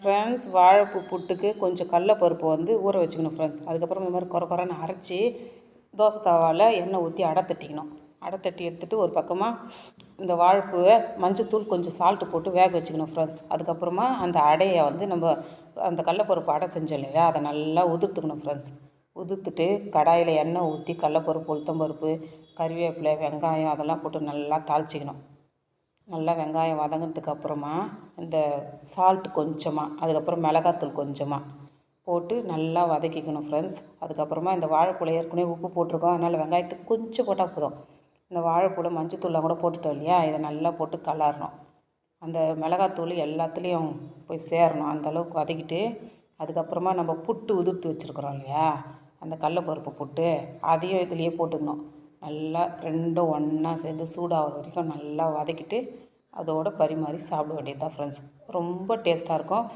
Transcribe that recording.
Friends, வாழைப்பூ புட்டுக்கு கொஞ்சம் கடலப்பருப்பு வந்து ஊற வச்சுக்கணும் ஃப்ரெண்ட்ஸ். அதுக்கப்புறம் இந்த மாதிரி குறைன்னு அரைச்சி தோசை தவாவில் எண்ணெய் ஊற்றி அடை தட்டிக்கணும். அடை தட்டி எடுத்துகிட்டு ஒரு பக்கமாக இந்த வாழைப்பூவை மஞ்சத்தூள் கொஞ்சம் சால்ட்டு போட்டு வேக வச்சுக்கணும் ஃப்ரெண்ட்ஸ். அதுக்கப்புறமா அந்த அடையை வந்து நம்ம அந்த கடலப்பருப்பு அடை செஞ்சோம் இல்லையா, அதை நல்லா உதிர்த்துக்கணும் ஃப்ரெண்ட்ஸ். உதிர்த்துட்டு கடாயில் எண்ணெய் ஊற்றி கடலப்பருப்பு, உளுத்தம்பருப்பு, கறிவேப்பிலை, வெங்காயம் அதெல்லாம் போட்டு நல்லா தாளிச்சிக்கணும். நல்லா வெங்காயம் வதங்கினதுக்கு அப்புறமா இந்த சால்ட் கொஞ்சமாக, அதுக்கப்புறம் மிளகாத்தூள் கொஞ்சமாக போட்டு நல்லா வதக்கிக்கணும் ஃப்ரெண்ட்ஸ். அதுக்கப்புறமா இந்த வாழைப்பூவில் ஏற்கனவே உப்பு போட்டிருக்கோம், அதனால் வெங்காயத்துக்கு கொஞ்சம் போட்டால் போதும். இந்த வாழைப்பூவில் மஞ்சத்தூள்லாம் கூட போட்டுட்டோம் இல்லையா, இதை நல்லா போட்டு கலரணும். அந்த மிளகாத்தூள் எல்லாத்துலேயும் போய் சேரணும், அந்தளவுக்கு வதக்கிட்டு அதுக்கப்புறமா நம்ம புட்டு உதிர்த்து வச்சுருக்குறோம் இல்லையா, அந்த கடலப்பருப்பு புட்டு அதையும் இதுலேயே போட்டுக்கணும். நல்லா ரெண்டும் ஒன்றா சேர்ந்து சூடாகிற வரைக்கும் நல்லா வதக்கிட்டு அதோடு பரிமாறி சாப்பிட வேண்டியது தான் ஃப்ரெண்ட்ஸ். ரொம்ப டேஸ்ட்டாக இருக்கும்.